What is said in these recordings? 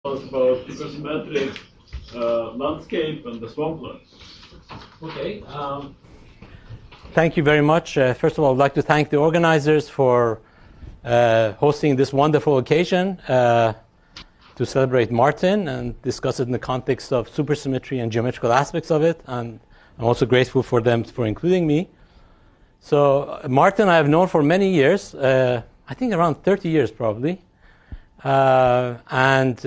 About supersymmetric landscape and the swampland. Okay. Thank you very much. First of all, I'd like to thank the organizers for hosting this wonderful occasion to celebrate Martin and discuss it in the context of supersymmetry and geometrical aspects of it. And I'm also grateful for them for including me. So Martin I have known for many years, I think around 30 years probably. And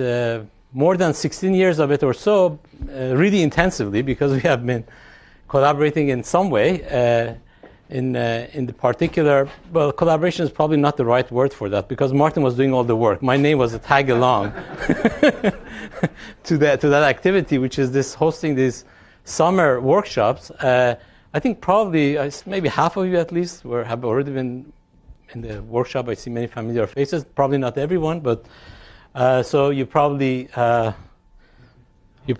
more than 16 years of it or so, really intensively, because we have been collaborating in some way. In the particular, well, collaboration is probably not the right word for that, because Martin was doing all the work. My name was a tag along to that activity, which is this hosting these summer workshops. I think probably maybe half of you at least have already been in the workshop. I see many familiar faces. Probably not everyone, but so you probably you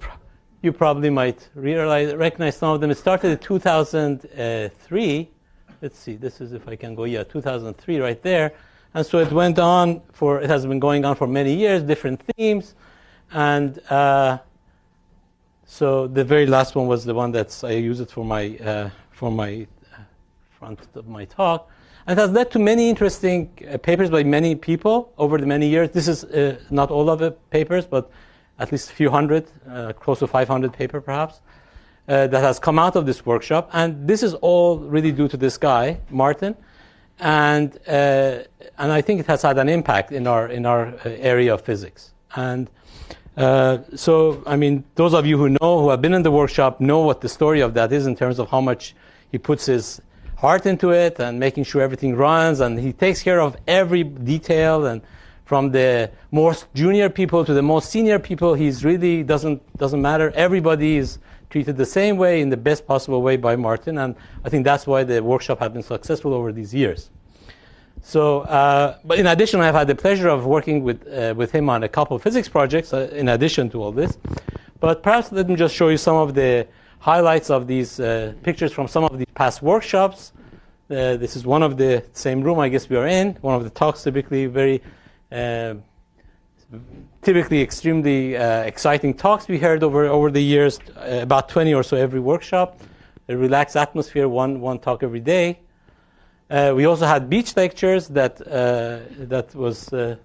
probably might recognize some of them. It started in 2003. Let's see. This is if I can go. Yeah, 2003, right there. And so it went on it has been going on for many years, different themes, and so the very last one was the one I use it for my front of my talk. And it has led to many interesting papers by many people over the many years. This is not all of the papers, but at least a few hundred, close to 500 paper perhaps, that has come out of this workshop. And this is all really due to this guy, Martin. And I think it has had an impact in our area of physics. And so, I mean, those of you who have been in the workshop know what the story of that is in terms of how much he puts his heart into it and making sure everything runs, and he takes care of every detail, and from the most junior people to the most senior people, he's really doesn't matter. Everybody is treated the same way, in the best possible way by Martin, and I think that's why the workshop has been successful over these years. So, but in addition, I've had the pleasure of working with him on a couple of physics projects in addition to all this. But perhaps let me just show you some of the highlights of these pictures from some of the past workshops. This is one of the same room I guess we are in. One of the talks, typically extremely exciting talks we heard over the years, about 20 or so every workshop. A relaxed atmosphere, one talk every day. We also had beach lectures that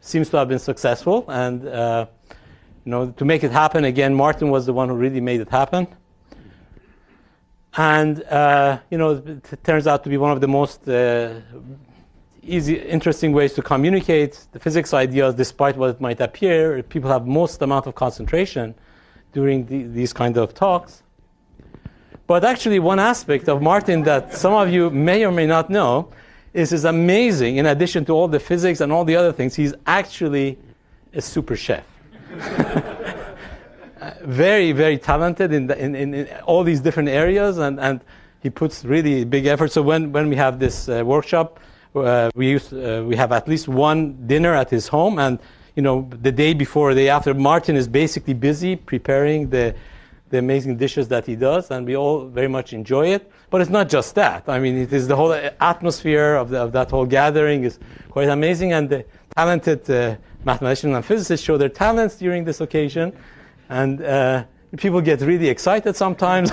seems to have been successful, and to make it happen again, Martin was the one who really made it happen. And it turns out to be one of the most interesting ways to communicate the physics ideas, despite what it might appear. People have most amount of concentration during these kind of talks. But actually, one aspect of Martin that some of you may or may not know is amazing. In addition to all the physics and all the other things, he's actually a super chef. Very, very talented in all these different areas, and he puts really big effort. So when we have this workshop, we have at least one dinner at his home, and the day before or the day after, Martin is basically busy preparing the amazing dishes that he does, and we all very much enjoy it. But it's not just that. I mean, it is the whole atmosphere of that whole gathering is quite amazing, and the talented mathematicians and physicists show their talents during this occasion. And people get really excited sometimes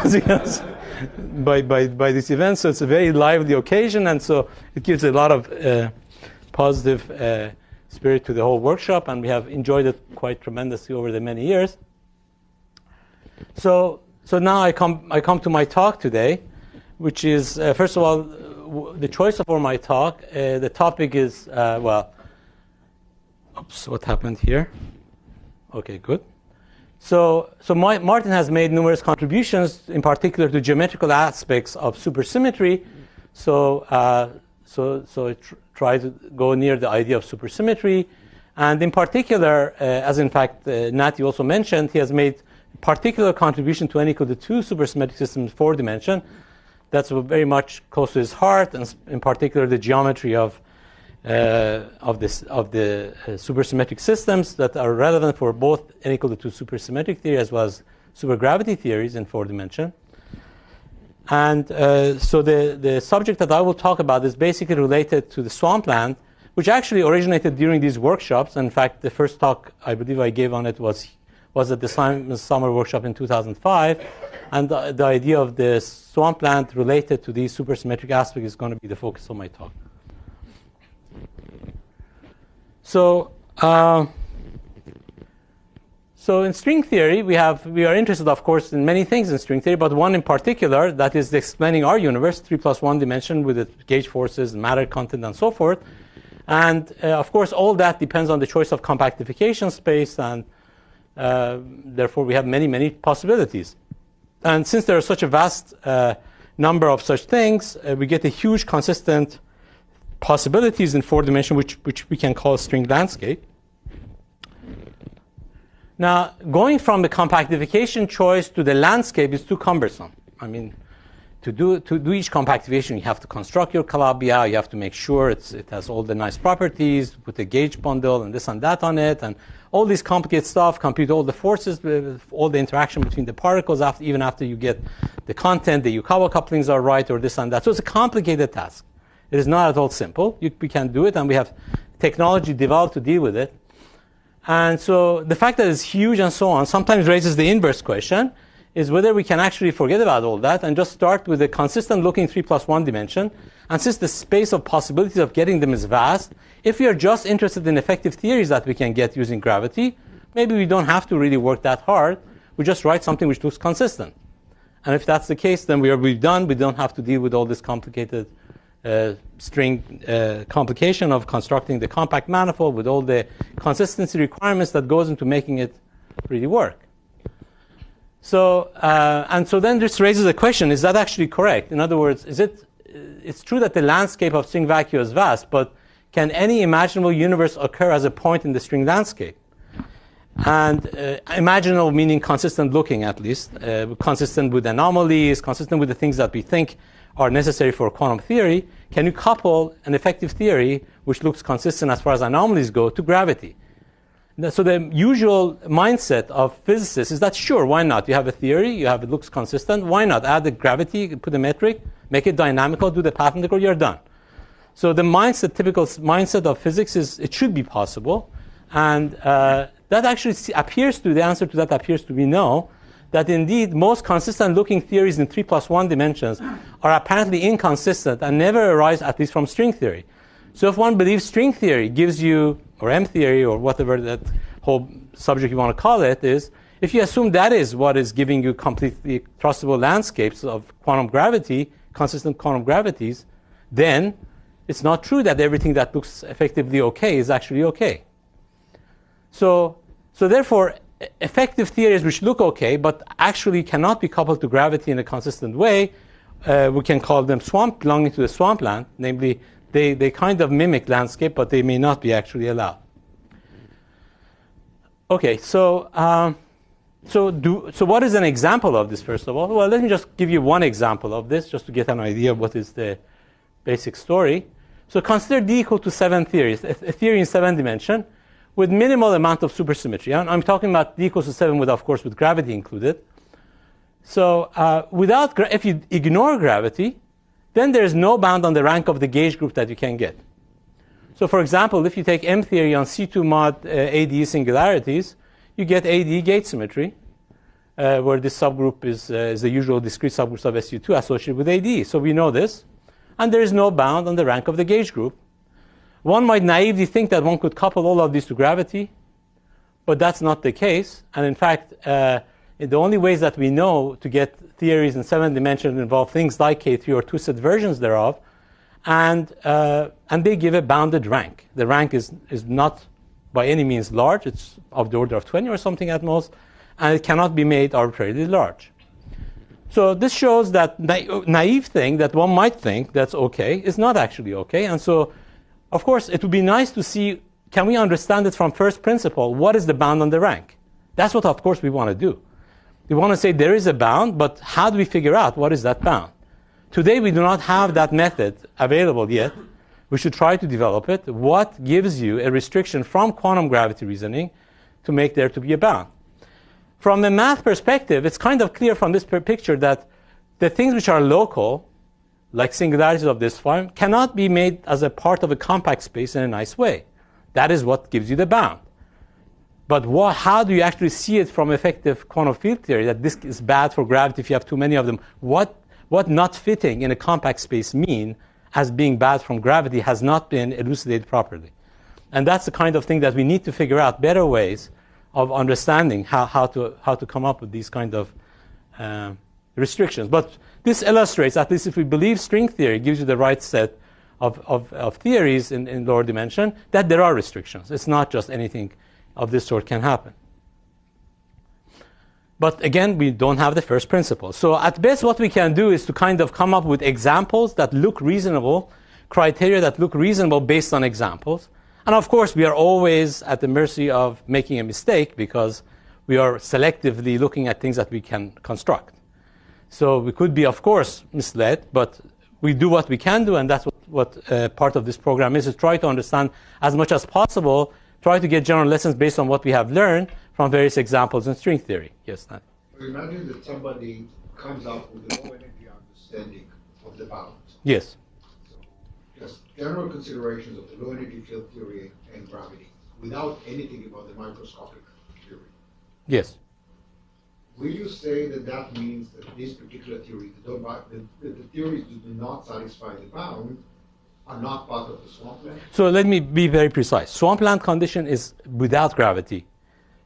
by this event. So it's a very lively occasion, and so it gives a lot of positive spirit to the whole workshop, and we have enjoyed it quite tremendously over the many years. So now I come to my talk today, which is first of all the choice for my talk. The topic is oops, what happened here? Okay, good. So Martin has made numerous contributions, in particular to geometrical aspects of supersymmetry. So I try to go near the idea of supersymmetry, and in particular, as in fact Nati also mentioned, he has made particular contribution to n equal to 2 supersymmetric systems 4 dimension. That's very much close to his heart, and in particular the geometry of the supersymmetric systems that are relevant for both n equal to 2 supersymmetric theory as well as supergravity theories in 4 dimension. And so the subject that I will talk about is basically related to the Swampland, which actually originated during these workshops. In fact, the first talk I believe I gave on it was at the summer workshop in 2005. And the idea of the Swampland related to these supersymmetric aspects is going to be the focus of my talk. So in string theory, we are interested, of course, in many things in string theory, but one in particular that is explaining our universe, 3+1 dimension with its gauge forces, matter content, and so forth. And of course, all that depends on the choice of compactification space, and therefore we have many, many possibilities. And since there are such a vast number of such things, we get a huge consistent possibilities in 4 dimension, which we can call string landscape. Now, going from the compactification choice to the landscape is too cumbersome. I mean, to do each compactification, you have to construct your Calabi-Yau, you have to make sure it has all the nice properties, put a gauge bundle and this and that on it, and all this complicated stuff, compute all the forces, all the interaction between the particles, even after you get the content, the Yukawa couplings are right, or this and that. So it's a complicated task. It is not at all simple. We can do it, and we have technology developed to deal with it. And so the fact that it's huge and so on sometimes raises the inverse question, is whether we can actually forget about all that and just start with a consistent looking 3+1 dimension. And since the space of possibilities of getting them is vast, if we are just interested in effective theories that we can get using gravity, maybe we don't have to really work that hard. We just write something which looks consistent. And if that's the case, then we're done. We don't have to deal with all this complicated string complication of constructing the compact manifold with all the consistency requirements that goes into making it really work. So so then this raises a question: is that actually correct? In other words, it's true that the landscape of string vacuum is vast, but can any imaginable universe occur as a point in the string landscape? And imaginable meaning consistent looking, at least, consistent with anomalies, consistent with the things that we think are necessary for quantum theory. Can you couple an effective theory which looks consistent as far as anomalies go to gravity? So the usual mindset of physicists is that, sure, why not? You have a theory, it looks consistent, why not? Add the gravity, put a metric, make it dynamical, do the path integral, you're done. So the typical mindset of physics is it should be possible. And that actually the answer to that appears to be no, that indeed most consistent looking theories in 3+1 dimensions are apparently inconsistent and never arise, at least from string theory. So if one believes string theory gives you, or M theory, or whatever that whole subject you want to call it is, if you assume that is what is giving you completely trustable landscapes of quantum gravity, consistent quantum gravities, then it's not true that everything that looks effectively okay is actually okay. So therefore, effective theories which look okay but actually cannot be coupled to gravity in a consistent way, we can call them belonging to the swampland. Namely, they kind of mimic landscape, but they may not be actually allowed. Okay, so what is an example of this, first of all? Well, let me just give you one example of this, just to get an idea of what is the basic story. So consider D equal to 7 theories, a theory in 7 dimension with minimal amount of supersymmetry. I'm talking about D equals to 7 with, of course, with gravity included. So if you ignore gravity, then there is no bound on the rank of the gauge group that you can get. So for example, if you take M theory on C2 mod ADE singularities, you get ADE gauge symmetry, where this subgroup is the usual discrete subgroups of SU2 associated with ADE. So we know this. And there is no bound on the rank of the gauge group. One might naively think that one could couple all of these to gravity, but that's not the case. And in fact, the only ways that we know to get theories in 7 dimensions involve things like K3 or twisted versions thereof, and they give a bounded rank. The rank is not by any means large. It's of the order of 20 or something at most, and it cannot be made arbitrarily large. So this shows that naive thing that one might think that's okay is not actually okay. And so, of course, it would be nice to see, can we understand it from first principle? What is the bound on the rank? That's what, of course, we want to do. We want to say there is a bound, but how do we figure out what is that bound? Today, we do not have that method available yet. We should try to develop it. What gives you a restriction from quantum gravity reasoning to make there to be a bound? From a math perspective, it's kind of clear from this picture that the things which are local, like singularities of this form, cannot be made as a part of a compact space in a nice way. That is what gives you the bound. But how do you actually see it from effective quantum field theory, that this is bad for gravity if you have too many of them? What not fitting in a compact space mean as being bad from gravity has not been elucidated properly. And that's the kind of thing that we need to figure out better ways of understanding how to come up with these kind of restrictions. But this illustrates, at least if we believe string theory gives you the right set of theories in lower dimension, that there are restrictions. It's not just anything of this sort can happen. But again, we don't have the first principle. So at best, what we can do is to kind of come up with examples that look reasonable, criteria that look reasonable based on examples. And of course, we are always at the mercy of making a mistake because we are selectively looking at things that we can construct. So we could be, of course, misled, but we do what we can do, and that's what part of this program is try to understand as much as possible, try to get general lessons based on what we have learned from various examples in string theory. Yes, Nat? So imagine that somebody comes up with a low energy understanding of the bound. Yes. So just general considerations of the low energy field theory and gravity without anything about the microscopic theory. Yes. Will you say that that means that this particular theory, the theories that do not satisfy the bound, are not part of the swampland? So let me be very precise. Swampland condition is without gravity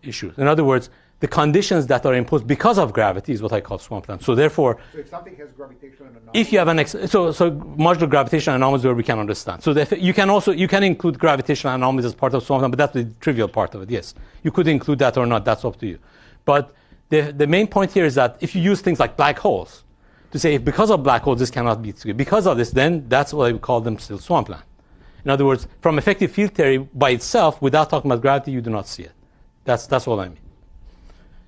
issues. In other words, the conditions that are imposed because of gravity is what I call swampland. So therefore, so if something has gravitational anomalies, if you have so modular gravitational anomalies where we can understand. So you can include gravitational anomalies as part of swampland, but that's the trivial part of it. Yes, you could include that or not. That's up to you. But the main point here is that if you use things like black holes to say because of black holes this cannot be true, because of this, then that's why we call them still swampland. In other words, from effective field theory by itself, without talking about gravity, you do not see it. That's what I mean.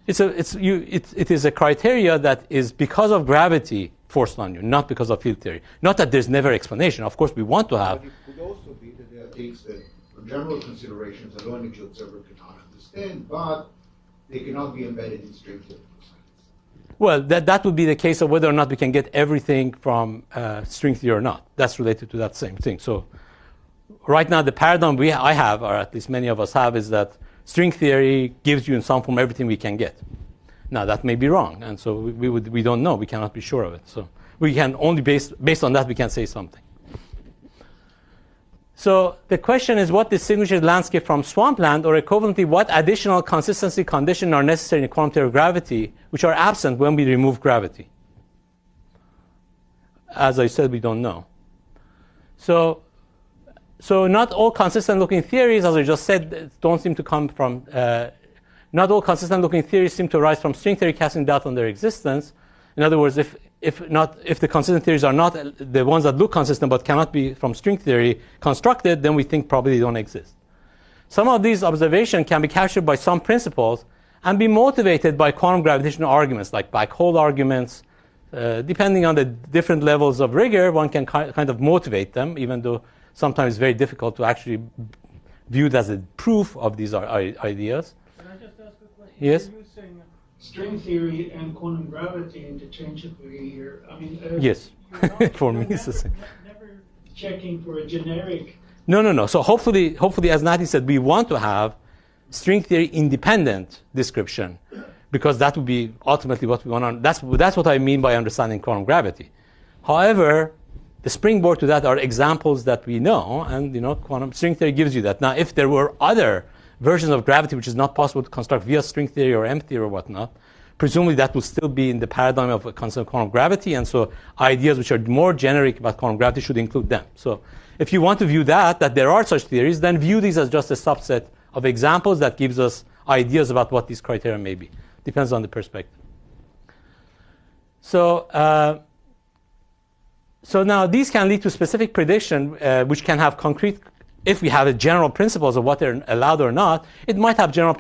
It is a criteria that is because of gravity forced on you, not because of field theory. Not that there's never explanation. Of course, we want to have. But it could also be that there are things that, for general considerations, a low energy observer cannot understand, but they cannot be embedded in string theory. Well, that would be the case of whether or not we can get everything from string theory or not. That's related to that same thing. So right now, the paradigm I have, or at least many of us have, is that string theory gives you in some form everything we can get. Now, that may be wrong, and so we don't know. We cannot be sure of it. So we can only, based on that, we can say something. So the question is, what distinguishes landscape from swampland, or equivalently, what additional consistency conditions are necessary in quantum theory of gravity, which are absent when we remove gravity? As I said, we don't know. So not all consistent-looking theories, as I just said, don't seem to come from. Not all consistent-looking theories seem to arise from string theory, casting doubt on their existence. In other words, if the consistent theories are not the ones that look consistent but cannot be from string theory constructed, then we think probably they don't exist. Some of these observations can be captured by some principles and be motivated by quantum gravitational arguments, like black hole arguments. Depending on the different levels of rigor, one can kind of motivate them, even though sometimes it's very difficult to actually view it as a proof of these ideas. Can I just ask a question? Yes? Are you saying string theory and quantum gravity interchangeably here? I mean, yes. For me, it's the same. Never checking for a generic. No. So hopefully, as Nati said, we want to have string theory independent description, because that would be ultimately what we want. That's what I mean by understanding quantum gravity. However, the springboard to that are examples that we know, and quantum string theory gives you that. Now, if there were other versions of gravity which is not possible to construct via string theory or M theory or whatnot, presumably that will still be in the paradigm of a concept of quantum gravity, and so ideas which are more generic about quantum gravity should include them. So if you want to view that there are such theories, then view these as just a subset of examples that gives us ideas about what these criteria may be. Depends on the perspective. So now these can lead to specific prediction, which can have concrete. If we have a general principles of what they're allowed or not, it might have general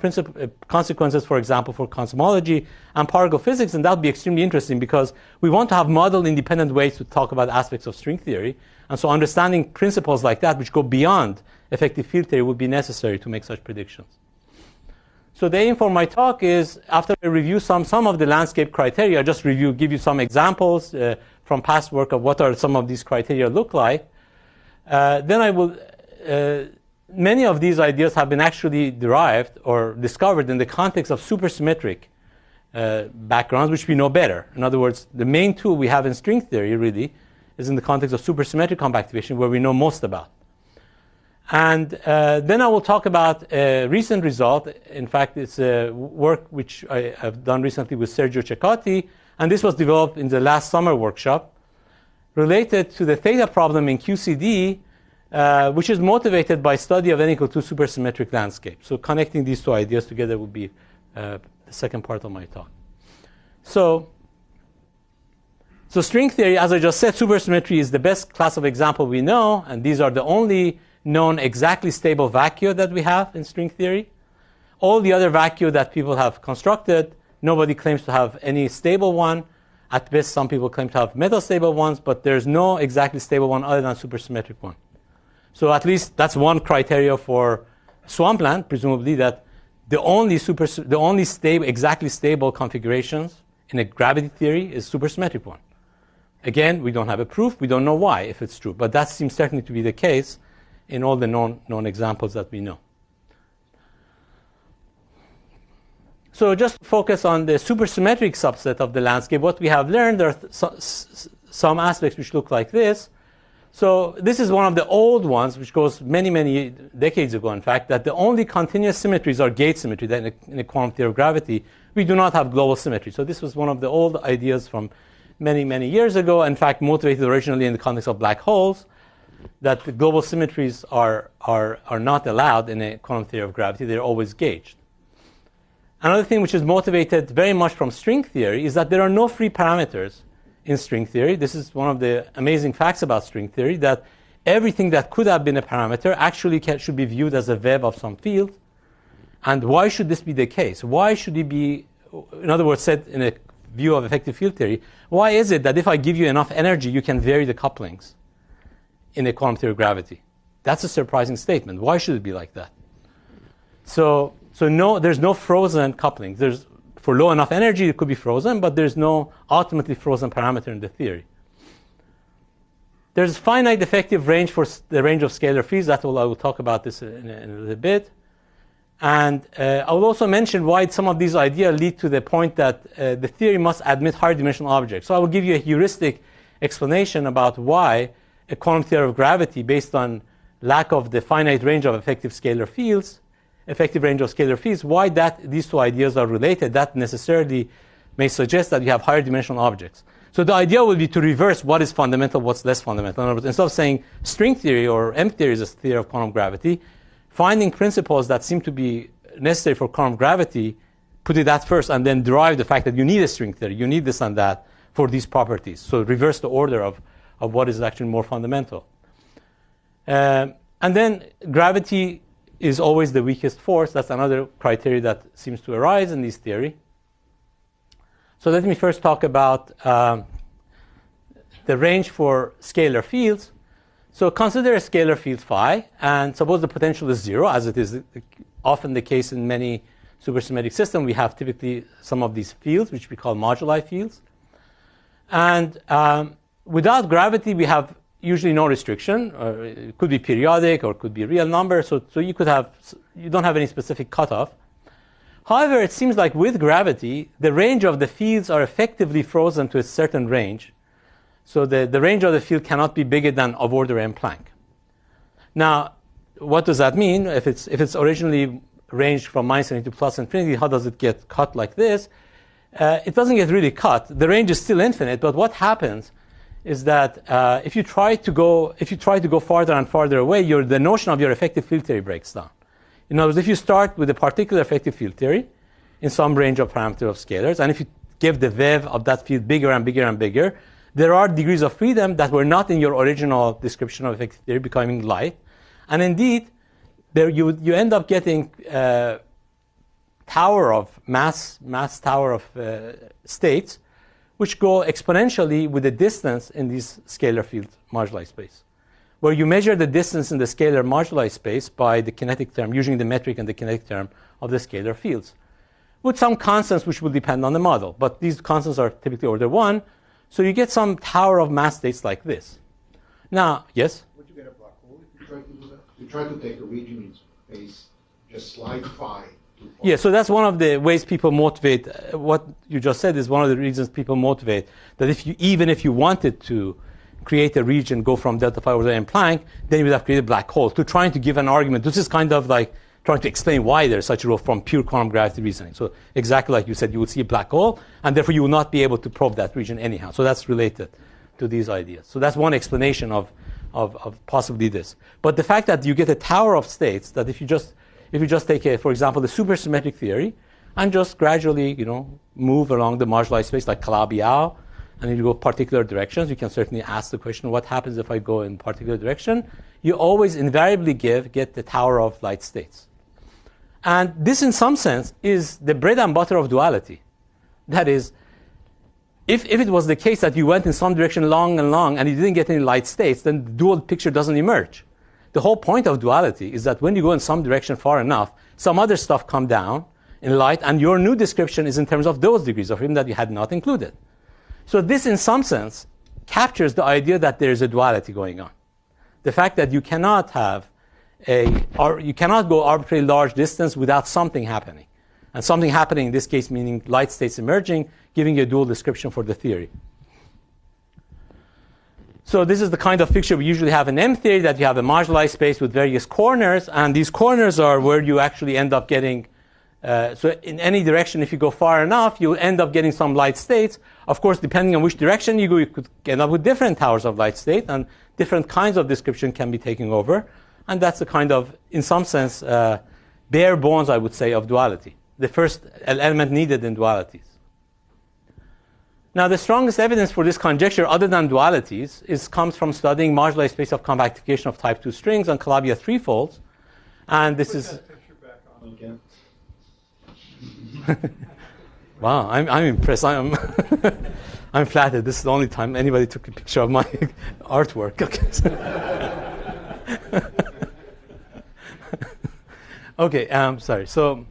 consequences, for example, for cosmology and particle physics, and that would be extremely interesting because we want to have model-independent ways to talk about aspects of string theory, and so understanding principles like that, which go beyond effective field theory, would be necessary to make such predictions. So the aim for my talk is, after I review some of the landscape criteria, just give you some examples from past work of what are some of these criteria look like, then I will. Many of these ideas have been actually derived or discovered in the context of supersymmetric backgrounds, which we know better. In other words, the main tool we have in string theory really is in the context of supersymmetric compactification, where we know most about. And then I will talk about a recent result. In fact, it's a work which I have done recently with Sergio Ceccotti, and this was developed in the last summer workshop, related to the theta problem in QCD, which is motivated by study of n equal 2 supersymmetric landscape. So connecting these two ideas together will be the second part of my talk. So string theory, as I just said, supersymmetry is the best class of example we know, and these are the only known exactly stable vacua that we have in string theory. All the other vacua that people have constructed, nobody claims to have any stable one. At best, some people claim to have metastable ones, but there's no exactly stable one other than supersymmetric one. So at least that's one criteria for Swampland, presumably, that the only stable, exactly stable configurations in a gravity theory is supersymmetric one. Again, we don't have a proof. We don't know why, if it's true. But that seems certainly to be the case in all the known examples that we know. So just focus on the supersymmetric subset of the landscape. What we have learned, there are some aspects which look like this. So this is one of the old ones, which goes many, many decades ago, in fact, that the only continuous symmetries are gauge symmetry. That in a quantum theory of gravity, we do not have global symmetry. So this was one of the old ideas from many, many years ago, in fact, motivated originally in the context of black holes, that the global symmetries are not allowed in a quantum theory of gravity. They're always gauged. Another thing which is motivated very much from string theory is that there are no free parameters in string theory. This is one of the amazing facts about string theory, that everything that could have been a parameter actually should be viewed as a web of some field. And why should this be the case? Why should it be, in other words, said in a view of effective field theory, why is it that if I give you enough energy, you can vary the couplings in a quantum theory of gravity? That's a surprising statement. Why should it be like that? So no, there's no frozen coupling. For low enough energy, it could be frozen, but there's no ultimately frozen parameter in the theory. There's finite effective range for the range of scalar fields. I will talk about this in a little bit. And I will also mention why some of these ideas lead to the point that the theory must admit higher dimensional objects. So I will give you a heuristic explanation about why a quantum theory of gravity, based on lack of the finite range of effective range of scalar fields, why these two ideas are related. That necessarily may suggest that you have higher dimensional objects. So the idea will be to reverse what is fundamental, what's less fundamental. In other words, instead of saying string theory or M theory is a theory of quantum gravity, finding principles that seem to be necessary for quantum gravity, put it at first, and then derive the fact that you need a string theory, you need this and that for these properties. So reverse the order of what is actually more fundamental. And then gravity is always the weakest force. That's another criteria that seems to arise in this theory. So let me first talk about the range for scalar fields. So consider a scalar field phi, and suppose the potential is 0, as it is often the case in many supersymmetric systems. We have typically some of these fields, which we call moduli fields. And without gravity, we have usually no restriction. It could be periodic or it could be a real number. So you don't have any specific cutoff. However, it seems like with gravity, the range of the fields are effectively frozen to a certain range. So the range of the field cannot be bigger than of order m Planck. Now, what does that mean? If it's originally ranged from -infinity to +infinity, how does it get cut like this? It doesn't get really cut. The range is still infinite, but what happens is that if you try to go farther and farther away, the notion of your effective field theory breaks down. In other words, if you start with a particular effective field theory in some range of parameters of scalars, and if you give the wave of that field bigger and bigger and bigger, there are degrees of freedom that were not in your original description of effective theory becoming light. And indeed, you end up getting mass tower of states, which go exponentially with the distance in this scalar field moduli space, where you measure the distance in the scalar moduli space by the kinetic term, using the metric and the kinetic term of the scalar fields, with some constants which will depend on the model. But these constants are typically order 1. So you get some tower of mass states like this. Now, yes? Would you get a black hole if you try to do that? You try to take a region in space, just slide phi. Yeah, so that's one of the ways people motivate. What you just said is one of the reasons people motivate that even if you wanted to create a region, go from delta phi over there in Planck, then you would have created a black hole. To trying to give an argument, this is kind of like trying to explain why there's such a rule from pure quantum gravity reasoning. So exactly like you said, you would see a black hole, and therefore you will not be able to probe that region anyhow. So that's related to these ideas. So that's one explanation of possibly this. But the fact that you get a tower of states, that if you just take, for example, the supersymmetric theory, and just gradually, move along the marginalized space like Calabi-Yau, and you go particular directions, you can certainly ask the question, what happens if I go in particular direction? You always invariably get the tower of light states. And this, in some sense, is the bread and butter of duality. That is, if it was the case that you went in some direction long and you didn't get any light states, then the dual picture doesn't emerge. The whole point of duality is that when you go in some direction far enough, some other stuff come down in light, and your new description is in terms of those degrees of freedom that you had not included. So this, in some sense, captures the idea that there is a duality going on. The fact that you cannot you cannot go arbitrarily large distance without something happening. And something happening in this case meaning light states emerging, giving you a dual description for the theory. So this is the kind of picture we usually have in M theory, that you have a marginalized space with various corners, and these corners are where you actually end up getting, so in any direction, if you go far enough, you end up getting some light states. Of course, depending on which direction you go, you could end up with different towers of light state, and different kinds of description can be taken over. And that's a kind of, in some sense, bare bones, I would say, of duality. The first element needed in dualities. Now, the strongest evidence for this conjecture, other than dualities, comes from studying marginalized space of compactification of type 2 strings on Calabi threefolds. And this is... Put that picture back on again. Wow, I'm impressed. I'm flattered. This is the only time anybody took a picture of my artwork. Okay, sorry. So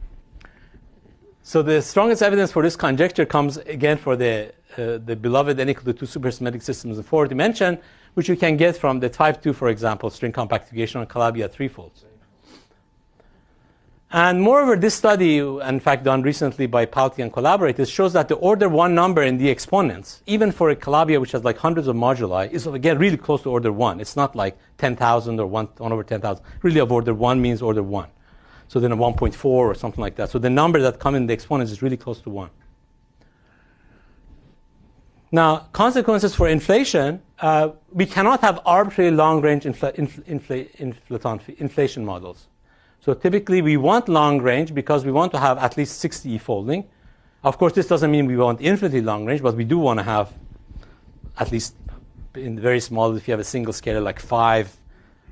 the strongest evidence for this conjecture comes again for the beloved n equal to 2 supersymmetric systems in 4 dimension, which you can get from the type 2, for example, string compactification on Calabi threefolds. And moreover, this study, in fact done recently by Pauti and collaborators, shows that the order 1 number in the exponents, even for a Calabi which has like hundreds of moduli, is again really close to order 1. It's not like 10,000 or 1 over 10,000. Really of order 1 means order 1. So then a 1.4 or something like that. So the number that come in the exponents is really close to 1. Now, consequences for inflation, we cannot have arbitrarily long-range inflation models. So typically, we want long range because we want to have at least 60 folding. Of course, this doesn't mean we want infinitely long range, but we do want to have at least in very small, if you have a single scalar like 5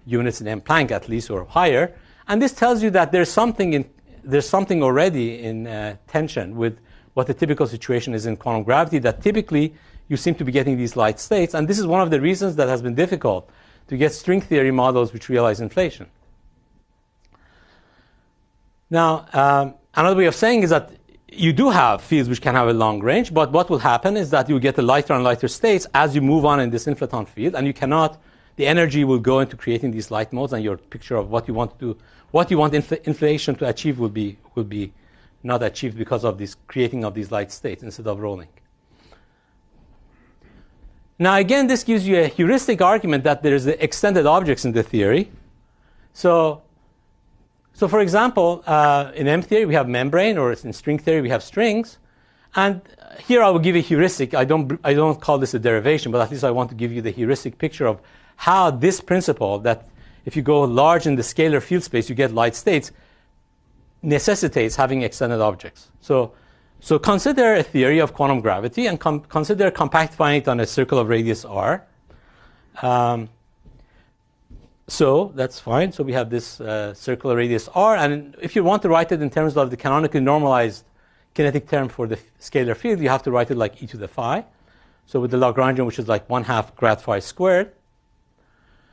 units in M Planck at least or higher. And this tells you that there's something already in tension with what the typical situation is in quantum gravity, that typically you seem to be getting these light states. And this is one of the reasons that has been difficult to get string theory models which realize inflation. Now, another way of saying is that you do have fields which can have a long range, but what will happen is that you get the lighter and lighter states as you move on in this inflaton field, and you cannot, the energy will go into creating these light modes, and your picture of what you want to do, what you want inflation to achieve will be not achieved because of this creating of these light states instead of rolling. Now, again, this gives you a heuristic argument that there is the extended objects in the theory. So for example, in M theory, we have membrane, or in string theory, we have strings. And here I will give a heuristic. I don't call this a derivation, but at least I want to give you the heuristic picture of how this principle, that if you go large in the scalar field space, you get light states, necessitates having extended objects. So consider a theory of quantum gravity and consider compactifying it on a circle of radius r. So that's fine. So we have this circular radius r, and if you want to write it in terms of the canonically normalized kinetic term for the scalar field, you have to write it like e to the phi. So with the Lagrangian, which is like 1/2 grad phi squared.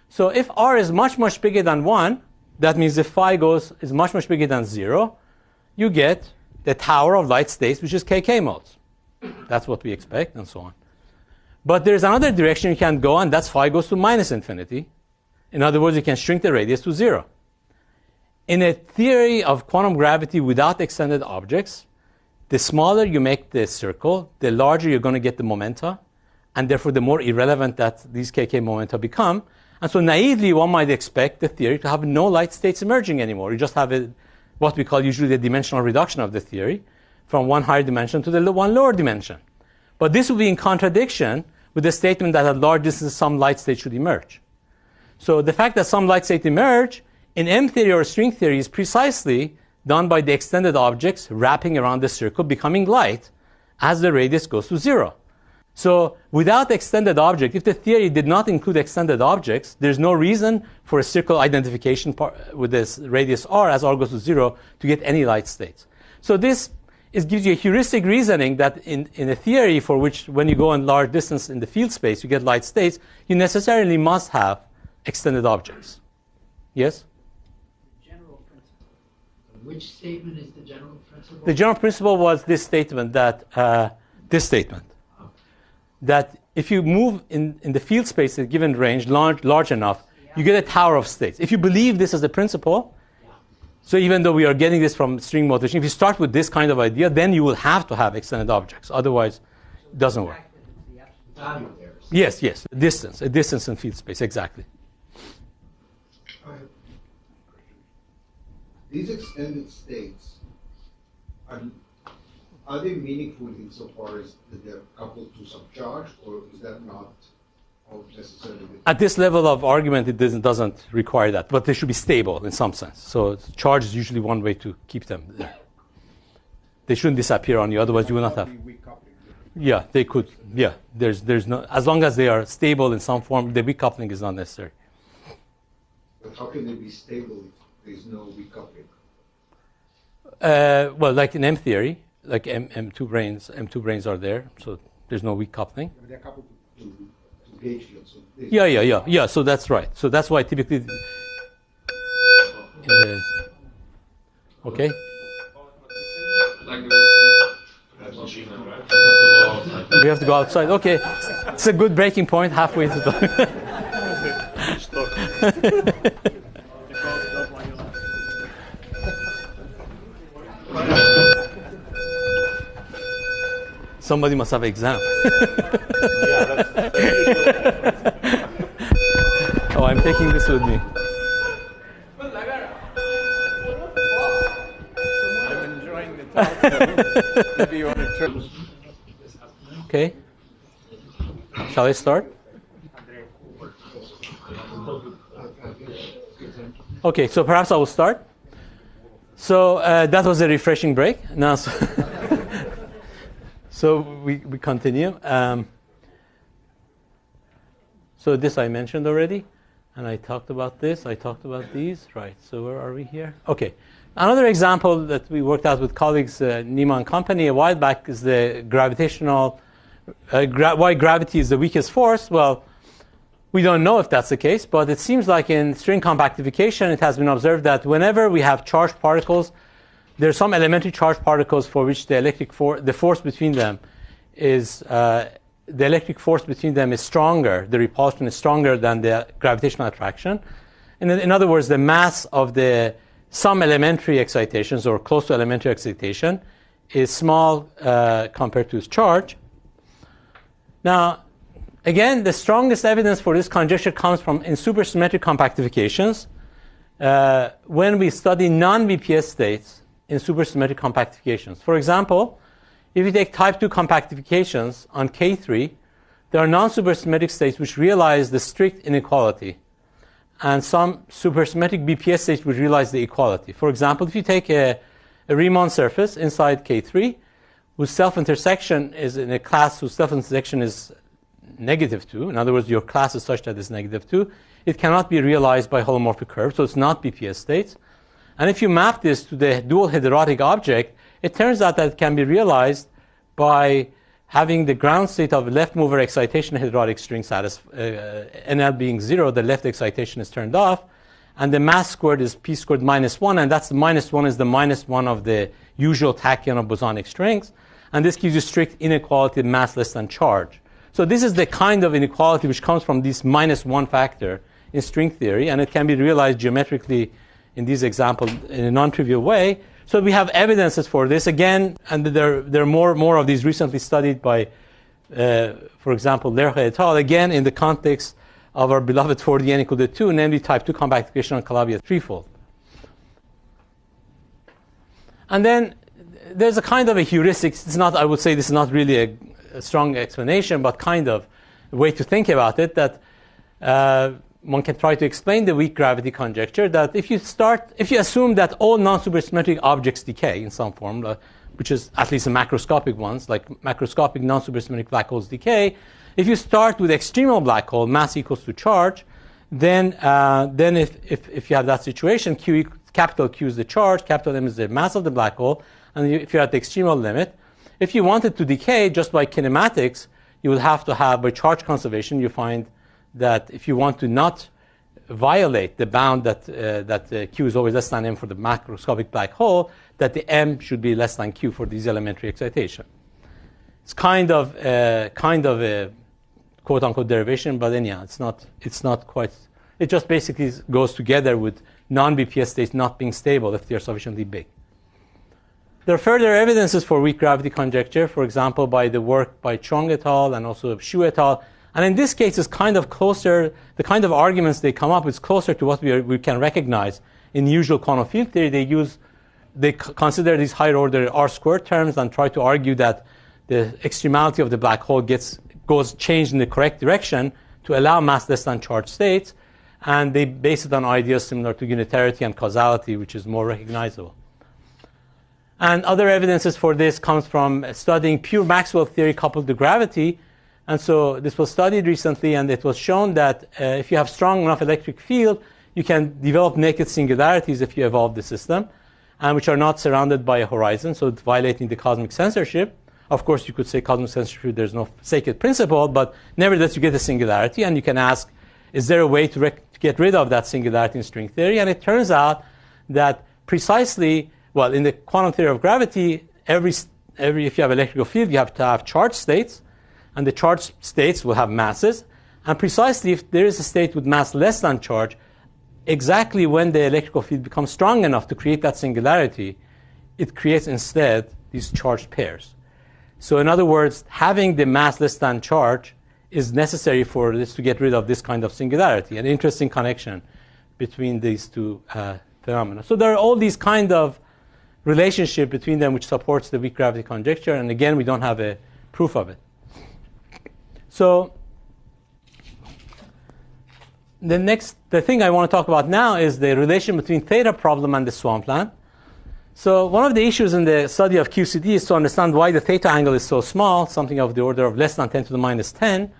So if r is much, much bigger than 1, that means if phi is much, much bigger than 0, you get the tower of light states, which is kk modes. That's what we expect, and so on. But there's another direction you can go, and that's phi goes to minus infinity. In other words, you can shrink the radius to 0. In a theory of quantum gravity without extended objects, the smaller you make the circle, the larger you're going to get the momenta, and therefore the more irrelevant that these kk momenta become. And so naively, one might expect the theory to have no light states emerging anymore. You just have what we call usually the dimensional reduction of the theory from one higher dimension to the one lower dimension. But this would be in contradiction with the statement that at large distances some light state should emerge. So the fact that some light state emerge in M theory or string theory is precisely done by the extended objects wrapping around the circle becoming light as the radius goes to 0. So without extended object, if the theory did not include extended objects, there's no reason for a circle identification with this radius r as r goes to 0 to get any light states. So this gives you a heuristic reasoning that in a theory for which when you go in large distance in the field space, you get light states, you necessarily must have extended objects. Yes? General principle. Which statement is the general principle? The general principle was this statement that that if you move in the field space at a given range large enough, you get a tower of states. If you believe this as a principle, so even though we are getting this from string motivation, if you start with this kind of idea, then you will have to have extended objects. Otherwise, it doesn't work. Yes, a distance in field space, exactly. These extended states, are they meaningful insofar as that they're coupled to some charge, or is that not necessarily? At this level of argument, it doesn't require that, but they should be stable in some sense. So charge is usually one way to keep them there. They shouldn't disappear on you, otherwise you will not have. Yeah, they could. Yeah, there's no, as long as they are stable in some form, the weak coupling is not necessary. But how can they be stable if there's no weak coupling? Well, like in M theory, like M2 branes are there, so there's no weak coupling. But they're coupled to gauge fields. So Yeah. So that's right. So that's why typically. Okay. We have to go outside. Okay, it's a good breaking point halfway to the. Somebody must have an exam. Oh, I'm taking this with me. I'm enjoying the talk. Maybe you want to turn. Okay. Shall I start? Okay, so perhaps I will start. So that was a refreshing break. Now, so we continue. So this I mentioned already, and I talked about this. I talked about these. Right. So where are we here? Okay. Another example that we worked out with colleagues, Nima and company, a while back is the gravitational. Why gravity is the weakest force? Well, we don't know if that's the case, but it seems like in string compactification, it has been observed that whenever we have charged particles, there are some elementary charged particles for which the electric force between them is stronger. The repulsion is stronger than the gravitational attraction. And in other words, the mass of some elementary excitations or close to elementary excitation is small compared to its charge. Now, again, the strongest evidence for this conjecture comes from in supersymmetric compactifications. When we study non-BPS states in supersymmetric compactifications. For example, if you take type 2 compactifications on K3, there are non-supersymmetric states which realize the strict inequality, and some supersymmetric BPS states which realize the equality. For example, if you take a Riemann surface inside K3, whose self-intersection is in a class whose self-intersection is -2, in other words, your class is such that it's -2, it cannot be realized by holomorphic curves, so it's not BPS states. And if you map this to the dual heterotic object, it turns out that it can be realized by having the ground state of left mover excitation heterotic string NL being 0, the left excitation is turned off, and the mass squared is p squared -1, and that's the -1 is the -1 of the usual tachyon of bosonic strings, and this gives you strict inequality mass less than charge. So this is the kind of inequality which comes from this -1 factor in string theory, and it can be realized geometrically in these examples in a non-trivial way. So we have evidences for this again, and there are more of these recently studied by, for example, Lerche et al. Again in the context of our beloved 4D n equal to 2, namely type 2 compactification on Calabi threefold. And then there's a kind of a heuristic. It's not, I would say this is not really a strong explanation, but kind of a way to think about it, that one can try to explain the weak gravity conjecture, that if you assume that all non-supersymmetric objects decay in some form, which is at least the macroscopic ones, like macroscopic non-supersymmetric black holes decay, if you start with extremal black hole, mass equals to charge, then if you have that situation, capital Q is the charge, capital M is the mass of the black hole, and if you're at the extremal limit, if you wanted to decay just by kinematics, you would have to have, by charge conservation, you find that if you want to not violate the bound that Q is always less than M for the macroscopic black hole, that the M should be less than Q for these elementary excitation. It's kind of a quote-unquote derivation, but then it's not quite. It just basically goes together with non-BPS states not being stable if they are sufficiently big. There are further evidences for weak gravity conjecture, for example, by the work by Chong et al. And also Xu et al. And in this case, it's kind of closer, the kind of arguments they come up with is closer to what we can recognize in usual quantum field theory. They consider these higher order R squared terms and try to argue that the extremality of the black hole goes changed in the correct direction to allow mass less than charged states. And they base it on ideas similar to unitarity and causality, which is more recognizable. And other evidences for this comes from studying pure Maxwell theory coupled to gravity. And so this was studied recently, and it was shown that if you have strong enough electric field, you can develop naked singularities if you evolve the system, and which are not surrounded by a horizon, so it's violating the cosmic censorship. Of course, you could say cosmic censorship, there's no sacred principle, but nevertheless, you get a singularity, and you can ask, is there a way to get rid of that singularity in string theory? And it turns out that precisely, well, in the quantum theory of gravity, if you have electrical field, you have to have charged states, and the charged states will have masses. And precisely if there is a state with mass less than charge, exactly when the electrical field becomes strong enough to create that singularity, it creates instead these charged pairs. So in other words, having the mass less than charge is necessary for this to get rid of this kind of singularity, an interesting connection between these two phenomena. So there are all these kind of relationship between them which supports the weak gravity conjecture, and again, we don't have a proof of it. So the thing I want to talk about now is the relation between theta problem and the Swampland. So one of the issues in the study of QCD is to understand why the theta angle is so small, something of the order of less than 10 to the minus 10.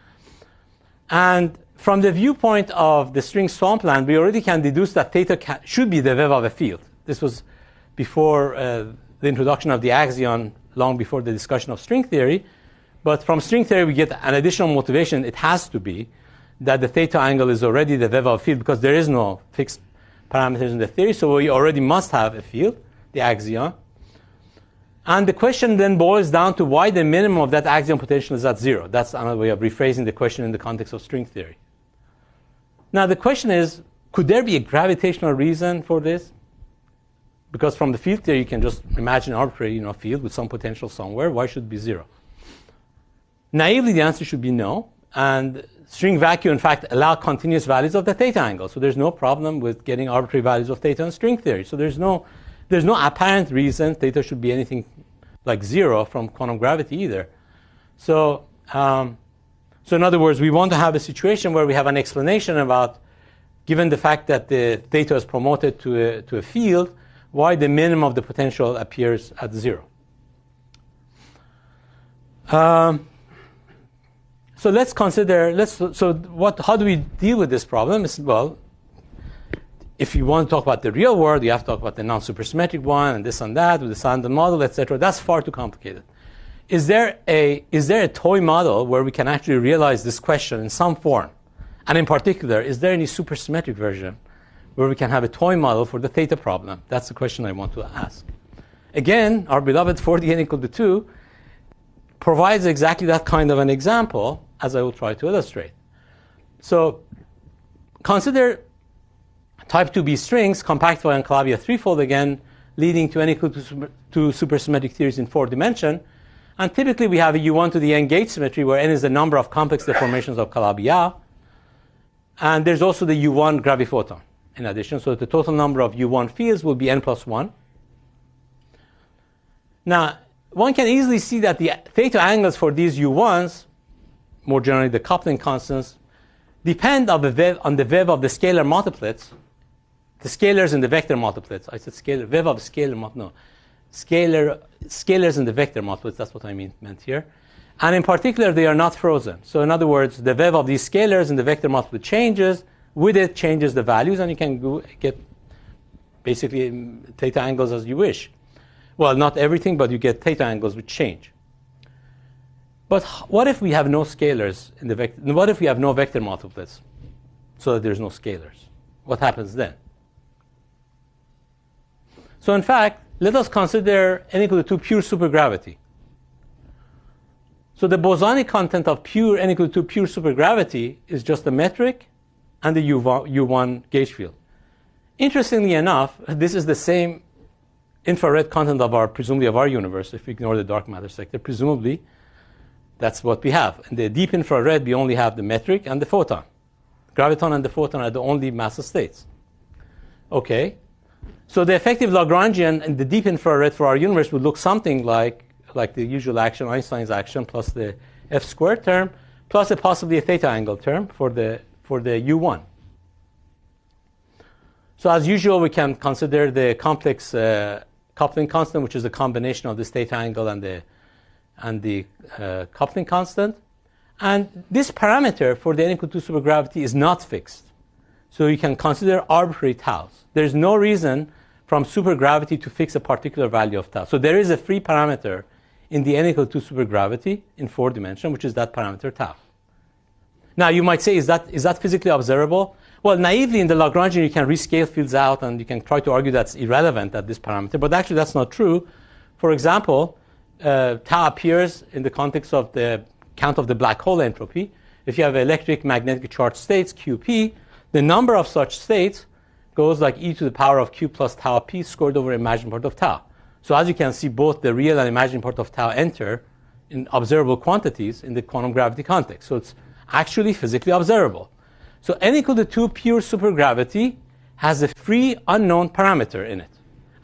And from the viewpoint of the string Swampland, we already can deduce that theta should be the wave of a field. This was before the introduction of the axion, long before the discussion of string theory. But from string theory, we get an additional motivation. It has to be that the theta angle is already the wave of a field because there is no fixed parameters in the theory. So we already must have a field, the axion. And the question then boils down to why the minimum of that axion potential is at 0. That's another way of rephrasing the question in the context of string theory. Now the question is, could there be a gravitational reason for this? Because from the field theory, you can just imagine an arbitrary field with some potential somewhere. Why should it be 0? Naively, the answer should be no. And string vacuum, in fact, allow continuous values of the theta angle. So there's no problem with getting arbitrary values of theta in string theory. So there's no apparent reason theta should be anything like 0 from quantum gravity either. So in other words, we want to have a situation where we have an explanation about, given the fact that the theta is promoted to a field, why the minimum of the potential appears at 0. So let's consider, how do we deal with this problem? Well, if you want to talk about the real world, you have to talk about the non-supersymmetric one and this and that with the standard model, etc. That's far too complicated. Is there a toy model where we can actually realize this question in some form? And in particular, is there any supersymmetric version where we can have a toy model for the theta problem? That's the question I want to ask. Again, our beloved 4D n equal to 2 provides exactly that kind of an example. as I will try to illustrate. So consider type 2b strings compactified on Calabi threefold again, leading to n equal to supersymmetric theories in 4 dimension. And typically we have a U1 to the n gauge symmetry where n is the number of complex deformations of Calabi. And there's also the U1 graviphoton in addition. So the total number of U1 fields will be n plus 1. Now, one can easily see that the theta angles for these U1s, more generally the coupling constants, depend on the vev of the scalar multiplets, the scalars and the vector multiplets. I said scalar, vev of scalar, no. Scalars and the vector multiplets, that's what I meant here. And in particular, they are not frozen. So in other words, the vev of these scalars and the vector multiplet changes. With it, changes the values, and you can get basically theta angles as you wish. Well, not everything, but you get theta angles which change. But what if we have no scalars in the vector? What if we have no vector multiplets so that there's no scalars? What happens then? So in fact, let us consider n equal to 2 pure supergravity. So the bosonic content of pure n equal to 2 pure supergravity is just the metric and the U1 gauge field. Interestingly enough, this is the same infrared content of presumably of our universe, if we ignore the dark matter sector. Presumably, that's what we have. In the deep infrared, we only have the metric and the photon. Graviton and the photon are the only massive states. Okay. So the effective Lagrangian in the deep infrared for our universe would look something like the usual action, Einstein's action, plus the f squared term, plus possibly a theta angle term for the U1. So as usual, we can consider the complex coupling constant, which is a combination of this theta angle and the coupling constant. And this parameter for the n equal to supergravity is not fixed. So you can consider arbitrary taus. There's no reason from supergravity to fix a particular value of tau. So there is a free parameter in the n equal to supergravity in 4 dimension, which is that parameter tau. Now you might say, is that physically observable? Well, naively in the Lagrangian you can rescale fields out and you can try to argue that's irrelevant at this parameter, but actually that's not true. For example, tau appears in the context of the count of the black hole entropy. If you have electric magnetic charged states, QP, the number of such states goes like e to the power of q plus tau p squared over imagined part of tau. So as you can see, both the real and imagined part of tau enter in observable quantities in the quantum gravity context. So it's actually physically observable. So n equal to 2 pure supergravity has a free unknown parameter in it.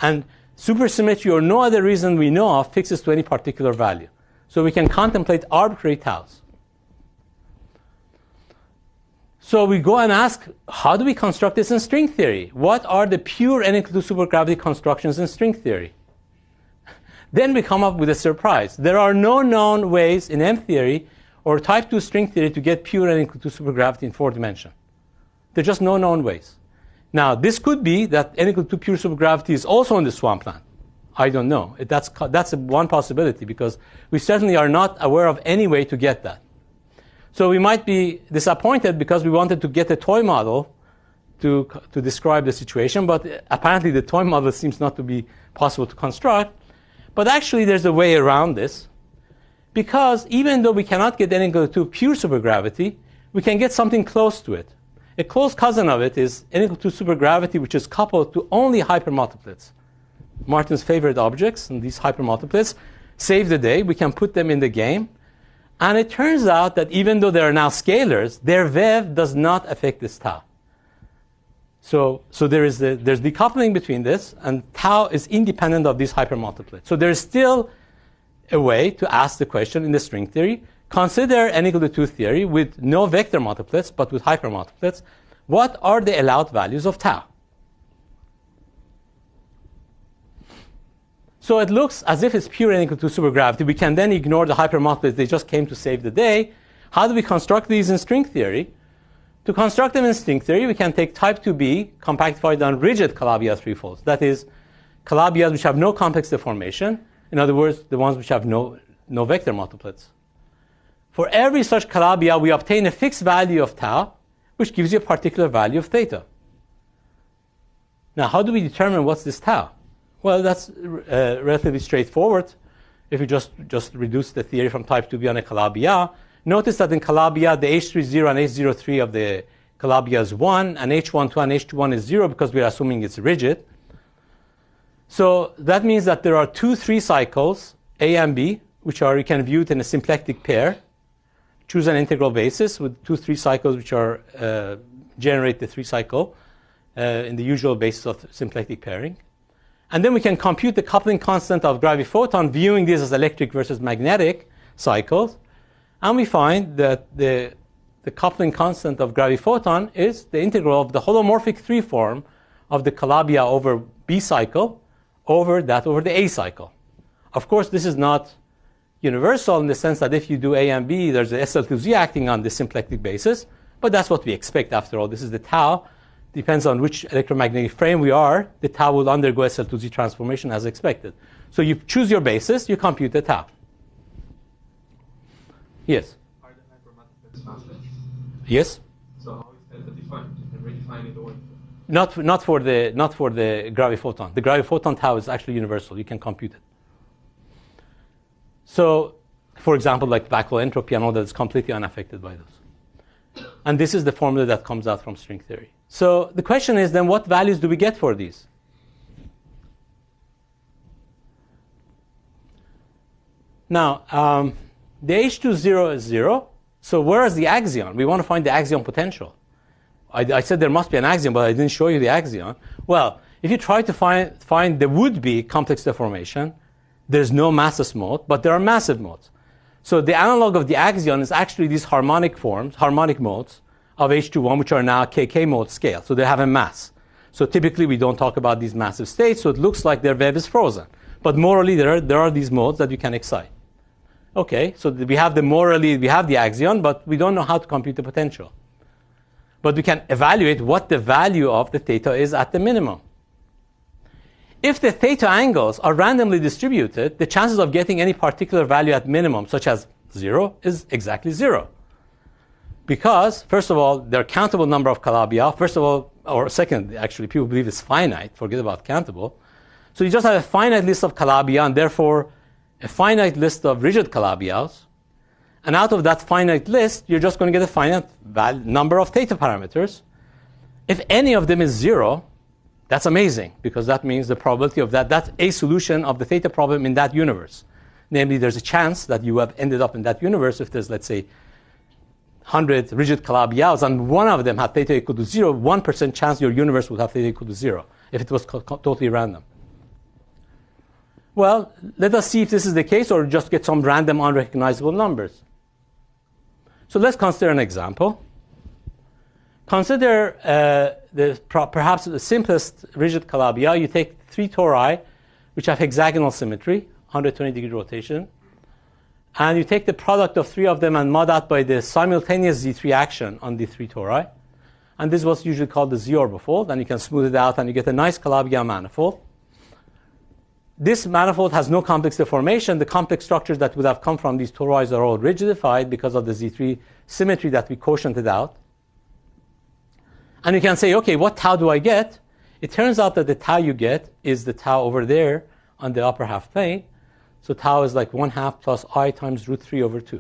And supersymmetry, or no other reason we know of, fixes to any particular value. So we can contemplate arbitrary taus. So we go and ask, how do we construct this in string theory? What are the pure n equal to supergravity constructions in string theory? Then we come up with a surprise. There are no known ways in M theory or type 2 string theory to get pure n equal to supergravity in 4 dimension. There are just no known ways. Now, this could be that n equal to pure supergravity is also in the Swampland. I don't know. That's one possibility, because we certainly are not aware of any way to get that. So we might be disappointed because we wanted to get a toy model to describe the situation, but apparently the toy model seems not to be possible to construct. But actually there's a way around this, because even though we cannot get n equal to pure supergravity, we can get something close to it. A close cousin of it is n equal to supergravity, which is coupled to only hypermultiplets. Martin's favorite objects, and these hypermultiplets save the day. We can put them in the game. And it turns out that even though they are now scalars, their vev does not affect this tau. So there's decoupling between this, and tau is independent of these hypermultiplets. So there's still a way to ask the question in the string theory. Consider n equal to 2 theory with no vector multiplets, but with hypermultiplets. What are the allowed values of tau? So it looks as if it's pure n equal to supergravity. We can then ignore the hypermultiplets. They just came to save the day. How do we construct these in string theory? To construct them in string theory, we can take type 2b compactified on rigid Calabi threefolds. That is, Calabi which have no complex deformation. In other words, the ones which have no vector multiplets. For every such Calabi, we obtain a fixed value of tau, which gives you a particular value of theta. Now, how do we determine what's this tau? Well, that's relatively straightforward. If we just reduce the theory from type 2b on a Calabi, Notice that in Calabi-Yau, the H30 and H03 of the Calabi-Yau is 1, and H12 and H21 is 0 because we're assuming it's rigid. So that means that there are 2 3 cycles, A and B, which are, you can view it in a symplectic pair. Choose an integral basis with 2 3 cycles, which are generate the 3 cycle in the usual basis of symplectic pairing. And then we can compute the coupling constant of graviphoton, viewing these as electric versus magnetic cycles. And we find that the coupling constant of graviphoton is the integral of the holomorphic 3 form of the Calabi-Yau over B cycle over the A cycle. Of course, this is not universal in the sense that if you do A and B, there's a SL2Z acting on the symplectic basis, but that's what we expect after all. This is the tau. Depends on which electromagnetic frame we are, the tau will undergo SL2Z transformation as expected. So you choose your basis, you compute the tau. Yes? Are the hypermathematics faster? Yes? So how is that defined? You can redefine it or Not for the graviphoton. The graviphoton tau is actually universal. You can compute it. So, for example, like black hole entropy and all that is completely unaffected by those. And this is the formula that comes out from string theory. So the question is then, what values do we get for these? Now, the H20 is 0. So where is the axion? We want to find the axion potential. I said there must be an axion, but I didn't show you the axion. Well, if you try to find the would-be complex deformation, there's no massless mode, but there are massive modes. So the analog of the axion is actually these harmonic modes of H21, which are now KK mode scale. So they have a mass. So typically we don't talk about these massive states, so it looks like their web is frozen. But morally, there are these modes that you can excite. Okay, so we have the axion, but we don't know how to compute the potential. But we can evaluate what the value of the theta is at the minimum. If the theta angles are randomly distributed, the chances of getting any particular value at minimum, such as 0, is exactly 0. Because, first of all, there are countable number of Calabi-Yau. First of all, or second, actually, people believe it's finite. Forget about countable. So you just have a finite list of Calabi-Yau, and therefore a finite list of rigid Calabi-Yaus. And out of that finite list, you're just going to get a finite number of theta parameters. If any of them is 0, that's amazing, because that means the probability of that's a solution of the theta problem in that universe. Namely, there's a chance that you have ended up in that universe if there's, let's say, 100 rigid Calabi-Yaus, and one of them had theta equal to 0, 1% chance your universe would have theta equal to 0 if it was totally random. Well, let us see if this is the case or just get some random unrecognizable numbers. So let's consider an example. Consider perhaps the simplest rigid Calabi-Yau. You take 3 tori, which have hexagonal symmetry, 120-degree rotation, and you take the product of 3 of them and mod out by the simultaneous Z3 action on the 3 tori. And this is what's usually called the Z-orbifold, and you can smooth it out and you get a nice Calabi-Yau manifold. This manifold has no complex deformation. The complex structures that would have come from these toroids are all rigidified because of the Z3 symmetry that we quotiented out. And you can say, okay, what tau do I get? It turns out that the tau you get is the tau over there on the upper half plane. So tau is like 1/2 plus I times root 3 over 2.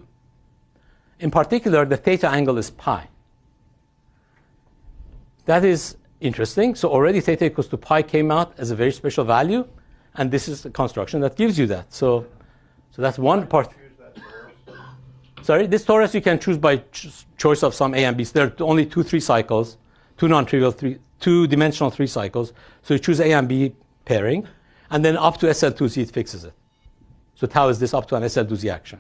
In particular, the theta angle is pi. That is interesting. So already theta equals to pi came out as a very special value. And this is a construction that gives you that. So that's one part. Sorry, this torus you can choose by choice of some A and B's. There are only 2 3 cycles, 2 non-trivial 2-dimensional 3 cycles. So you choose A and B pairing, and then up to SL2Z it fixes it. So tau is this up to an SL2Z action.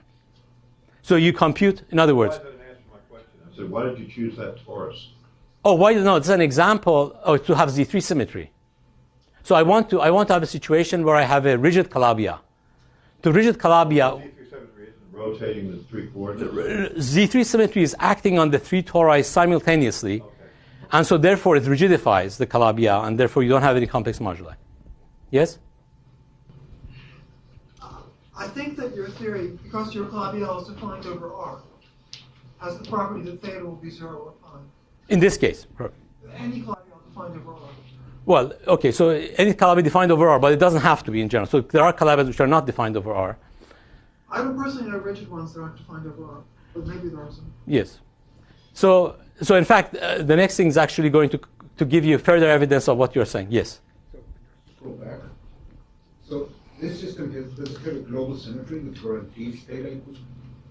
So you compute, in other words. Why didn't answer my question? I said, why did you choose that torus? Oh, why? No, it's an example to have Z3 symmetry. So I want to have a situation where I have a rigid Calabi-Yau. The rigid Calabi-Yau, Z3 symmetry isn't rotating the 3 coordinates. Z3 symmetry is acting on the 3 tori simultaneously, and so therefore it rigidifies the Calabi-Yau, and therefore you don't have any complex moduli. Yes? I think that your theory, because your Calabi-Yau is defined over R, has the property that theta will be 0 or pi. In this case. Any Calabi-Yau defined over R. Well, okay, so any Calabi defined over R, but it doesn't have to be in general. So there are Calabis which are not defined over R. I don't personally know rigid ones that aren't defined over R, but maybe there are some. Yes. So in fact, the next thing is actually going to give you further evidence of what you're saying. Yes. So go back. So this system does it have a global symmetry that guarantees theta equals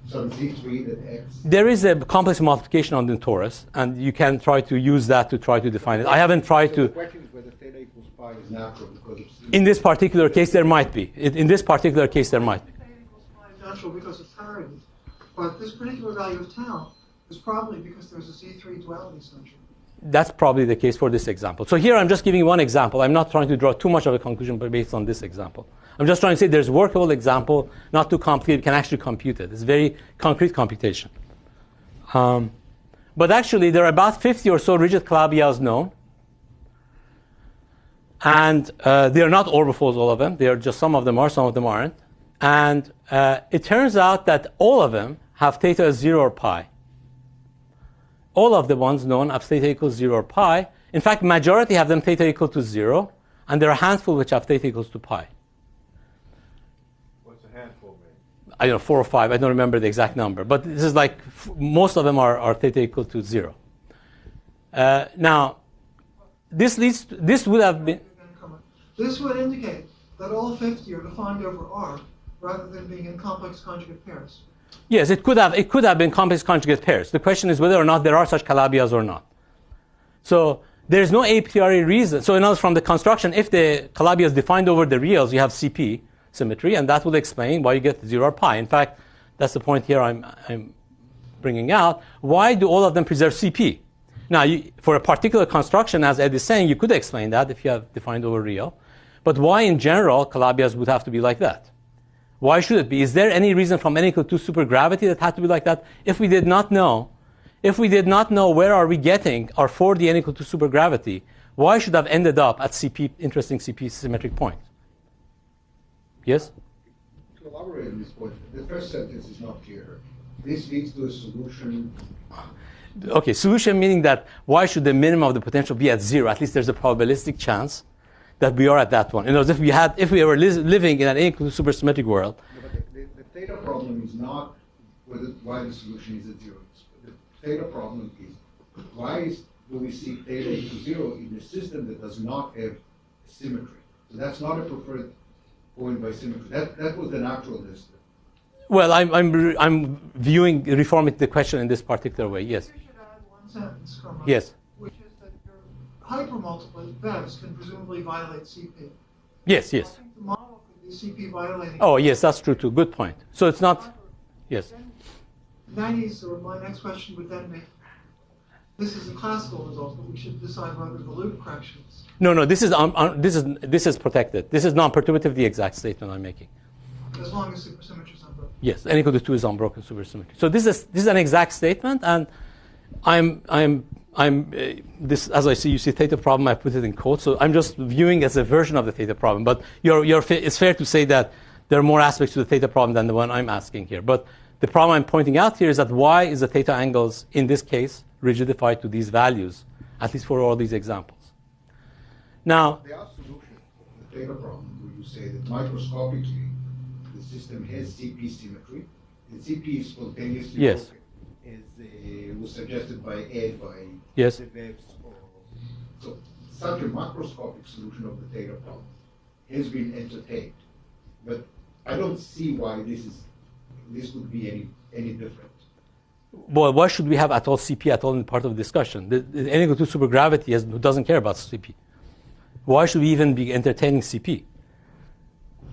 some Z3 that X? There is a complex multiplication on the torus, and you can try to use that to try to define it. I haven't tried to. The question is whether theta equals pi is natural because of symmetry. In this particular case, there might be. In this particular case, there might be. Theta equals pi is natural because of parity, but this particular value of tau is probably because there's a Z3 duality symmetry. That's probably the case for this example. So here I'm just giving you one example. I'm not trying to draw too much of a conclusion based on this example. I'm just trying to say there's a workable example, not too complicated, you can actually compute it. It's very concrete computation. But actually, there are about 50 or so rigid Calabi-Yau known. And they are not orbifolds, all of them. They are just some of them are, some of them aren't. And it turns out that all of them have theta as 0 or pi. All of the ones known have theta equals 0 or pi. In fact, majority have them theta equal to 0, and there are a handful which have theta equals to pi. What's a handful mean? I don't know, 4 or 5. I don't remember the exact number. But this is like, most of them are theta equal to 0. Now, this would have been... This would indicate that all 50 are defined over R rather than being in complex conjugate pairs. Yes, it could have been complex conjugate pairs. The question is whether or not there are such Calabi-Yaus or not. So there's no a priori reason. So in other words, from the construction, if the Calabi-Yaus is defined over the reals, you have CP symmetry, and that will explain why you get 0 or pi. In fact, that's the point here I'm bringing out. Why do all of them preserve CP? Now, for a particular construction, as Ed is saying, you could explain that if you have defined over real. But why, in general, Calabi-Yaus would have to be like that? Why should it be? Is there any reason from n equal to supergravity that had to be like that? If we did not know where are we getting our 4D n equal to supergravity, why should have ended up at CP, interesting CP symmetric point? Yes? To elaborate on this point, the first sentence is not clear. This leads to a solution. Okay, solution meaning that why should the minimum of the potential be at 0? At least there's a probabilistic chance that we are at that one. In other words, if we were living in an n equal to supersymmetric world. No, but the theta problem is not why the solution is at 0. The theta problem is why do we see theta equal to 0 in a system that does not have symmetry? So that's not a preferred point by symmetry. That was the naturalist. Well, I'm reforming the question in this particular way. Yes. You should add one sentence, Cumrun, Yes. which is that your hypermultiplet vevs can presumably violate CP. Yes. I Yes. think the model could be CP violating. Oh, yes, that's true too. Good point. So it's not. Yes. Or my next question would then be, this is a classical result, but we should decide whether the loop corrections. No. This is protected. This is non-perturbative. The exact statement I'm making. As long as supersymmetry is unbroken. Yes, n equal to 2 is unbroken supersymmetry. So this is an exact statement, and this, as I see, you see theta problem. I put it in quotes. So I'm just viewing as a version of the theta problem. But it's fair to say that there are more aspects to the theta problem than the one I'm asking here. But the problem I'm pointing out here is that why is the theta angles in this case rigidified to these values, at least for all these examples. Now, There are solutions to the theta problem where you say that microscopically the system has CP symmetry. The CP is spontaneously Yes. broken, as was suggested by Ed, by Yes. the vevs. So such a macroscopic solution of the theta problem has been entertained. But I don't see why this would be any different. well, why should we have at all CP at all in part of the discussion? The n equal to supergravity doesn't care about CP. Why should we even be entertaining CP?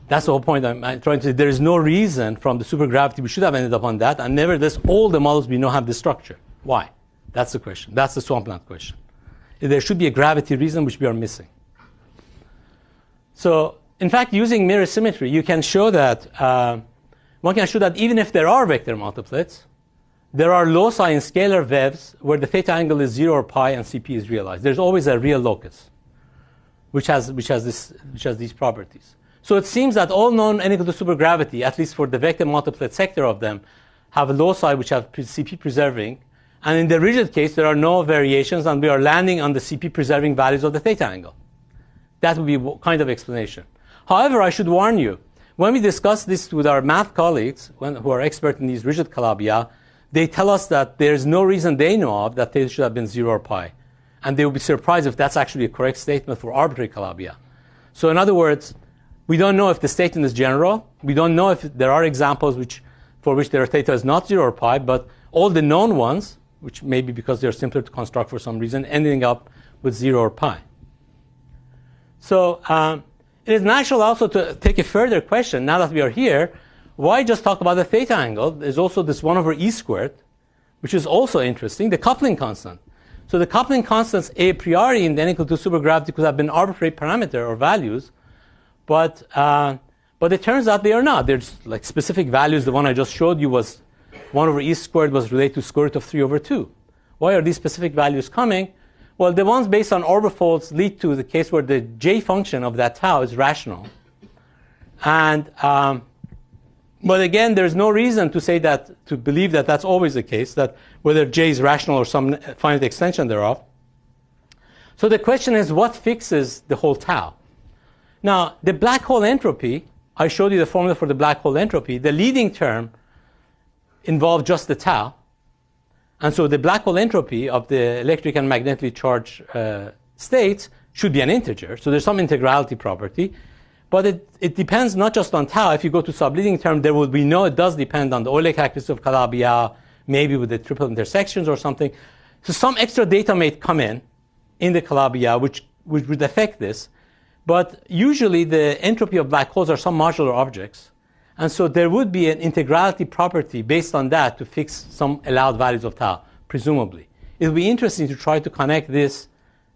That's the whole point I'm trying to say. There is no reason from the supergravity we should have ended up on that, and nevertheless, all the models we know have this structure. Why? That's the question. That's the Swampland question. There should be a gravity reason which we are missing. So, in fact, using mirror symmetry, you can show that one can show that even if there are vector multiplets, there are loci in scalar vevs where the theta angle is 0 or pi and CP is realized. There's always a real locus which has these properties. So it seems that all known n equal to supergravity, at least for the vector multiplet sector of them, have loci which have CP preserving. And in the rigid case, there are no variations, and we are landing on the CP preserving values of the theta angle. That would be kind of explanation. However, I should warn you, when we discuss this with our math colleagues who are expert in these rigid Calabi-Yau, they tell us that there's no reason they know of that theta should have been 0 or pi. And they will be surprised if that's actually a correct statement for arbitrary Calabi-Yau. So in other words, we don't know if the statement is general. We don't know if there are examples for which their theta is not 0 or pi, but all the known ones, which may be because they're simpler to construct for some reason, ending up with 0 or pi. So it is natural also to take a further question, now that we are here, why just talk about the theta angle? There's also this 1 over e squared, which is also interesting, the coupling constant. So the coupling constants a priori in the n equal to supergravity could have been arbitrary parameter or values, but it turns out they are not. There's like specific values. The one I just showed you was 1 over e squared was related to square root of 3 over 2. Why are these specific values coming? Well, the ones based on orbifolds lead to the case where the j function of that tau is rational. And but again, there's no reason to believe that that's always the case, that whether j is rational or some finite extension thereof. So the question is, what fixes the whole tau? Now, the black hole entropy, I showed you the formula for the black hole entropy. The leading term involved just the tau. And so the black hole entropy of the electric and magnetically charged states should be an integer. So there's some integrality property. But it depends not just on tau. If you go to subleading term, there will be it does depend on the Euler characteristics of Calabi-Yau, maybe with the triple intersections or something. So some extra data may come in the Calabi-Yau, which would affect this. But usually the entropy of black holes are some modular objects. And so there would be an integrality property based on that to fix some allowed values of tau, presumably. It will be interesting to try to connect this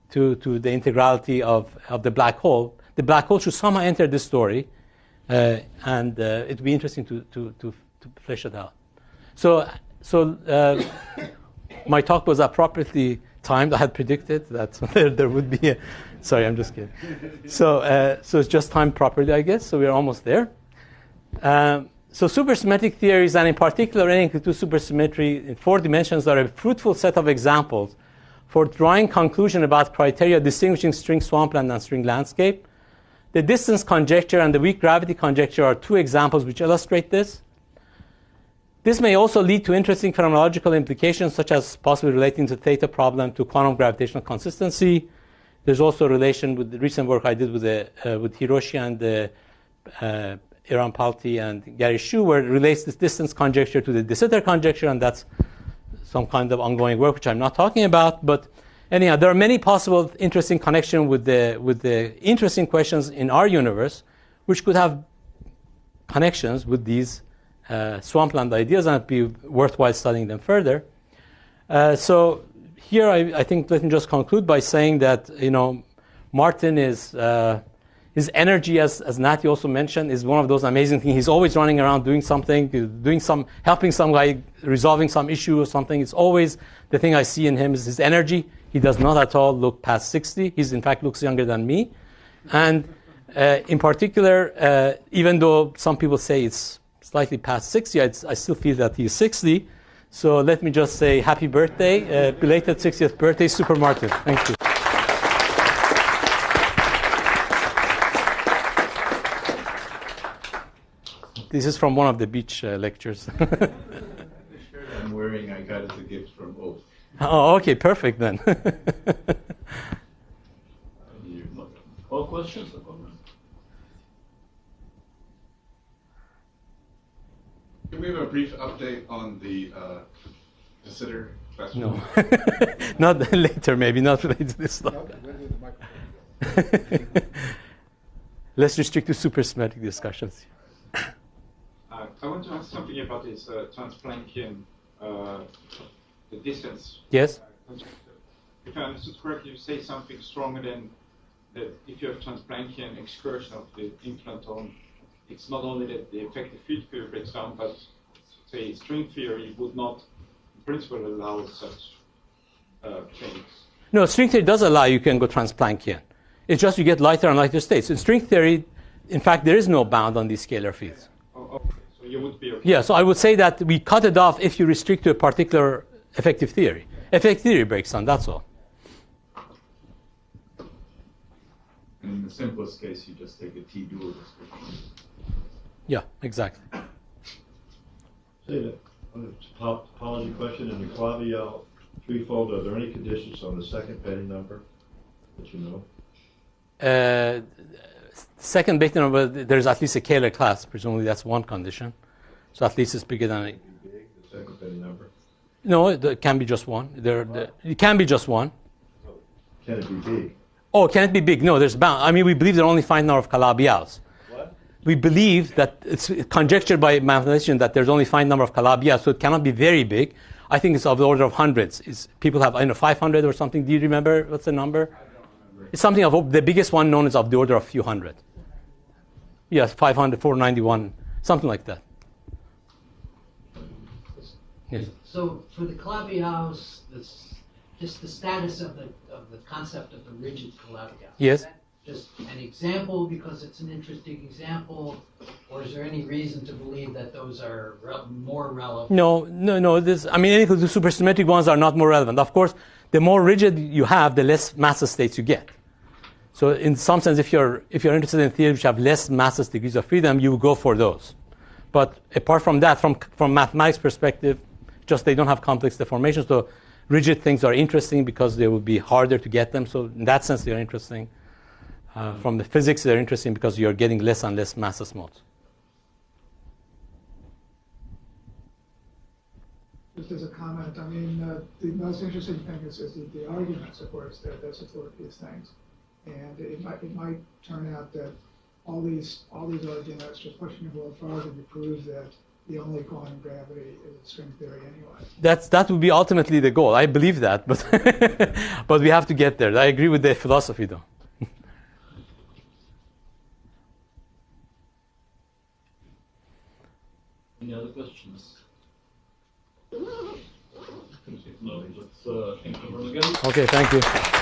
to the integrality of the black hole. The black hole should somehow enter this story, and it will be interesting to flesh it out. So my talk was appropriately timed. I had predicted that there would be a... Sorry, I'm just kidding. So it's just timed properly, I guess. So we're almost there. So supersymmetric theories, and in particular n equal to supersymmetry in 4 dimensions, are a fruitful set of examples for drawing conclusion about criteria distinguishing string swampland and string landscape. The distance conjecture and the weak gravity conjecture are 2 examples which illustrate this. This may also lead to interesting phenomenological implications, such as possibly relating the theta problem to quantum gravitational consistency. There's also a relation with the recent work I did with Hiroshi and Iran Palti and Gary Shu, where it relates this distance conjecture to the de Sitter conjecture, and that's some kind of ongoing work which I'm not talking about. But anyhow, there are many possible interesting connections with the interesting questions in our universe, which could have connections with these swampland ideas, and it'd be worthwhile studying them further. So here, I think let me just conclude by saying that Martin is his energy, as Nati also mentioned, is one of those amazing things. He's always running around doing something, helping some guy, resolving some issue or something. It's always the thing I see in him is his energy. He does not at all look past 60. He in fact looks younger than me. And in particular, even though some people say it's slightly past 60, I still feel that he's 60. So let me just say happy birthday, belated 60th birthday, Super Martin. Thank you. This is from one of the beach lectures. The shirt I'm wearing, I got as a gift from Oath. Oh, okay, perfect then. All questions or comments? Can we have a brief update on the Sitter festival? No, not later. Maybe not related to this stuff. Let's restrict to supersymmetric discussions. I want to ask something about this trans-Planckian, the distance. Yes. If I understood correctly, you say something stronger than that if you have trans-Planckian excursion of the inflaton, it's not only that the effective field theory breaks down, but say string theory would not, in principle, allow such changes. No, string theory does allow you can go trans-Planckian. It's just you get lighter and lighter states. In string theory, in fact, there is no bound on these scalar fields. Okay. So you would be okay. Yeah, so I would say that we cut it off if you restrict to a particular effective theory. Effective theory breaks down, that's all. In the simplest case, you just take a T-dual description. Yeah, exactly. Say that on the topology question in the Claviel threefold, are there any conditions on the second Petty number that you know? Second Petty number, there's at least a Kähler class. Presumably that's one condition. So at least it's bigger than Big, the second Petty number. No, it can be just one. It can be just one. Can it be big? Oh, can it be big? No, there's bound. I mean, we believe there are only finite number of Calabi-Yau's. What? We believe that it's conjectured by mathematicians that there's only finite number of Calabi-Yau's, so it cannot be very big. I think it's of the order of hundreds. People have 500 or something. Do you remember what's the number? I don't remember. It's something of the biggest one known is of the order of a few hundred. Yes, 500, 491, something like that. Yes. So for the Calabi-Yau's, just the status of the concept of the rigid Calabi-Yau. Yes. Is that just an example because it's an interesting example, or is there any reason to believe that those are more relevant? No. Any of the supersymmetric ones are not more relevant. Of course, the more rigid you have, the less massless states you get. So in some sense, if you're interested in theories which have less massless degrees of freedom, you go for those. But apart from that, from mathematics perspective, just they don't have complex deformations. So rigid things are interesting because they would be harder to get them. So in that sense, they're interesting. From the physics, they're interesting because you're getting less and less massless modes. Just as a comment, I mean, the most interesting thing is the arguments, of course, that support these things. And it might turn out that all these arguments just pushing a little farther to prove that the only quantum gravity is string theory anyway. That would be ultimately the goal. I believe that, but but we have to get there. I agree with the philosophy, though. Any other questions? No, let's thank you again. Okay, thank you.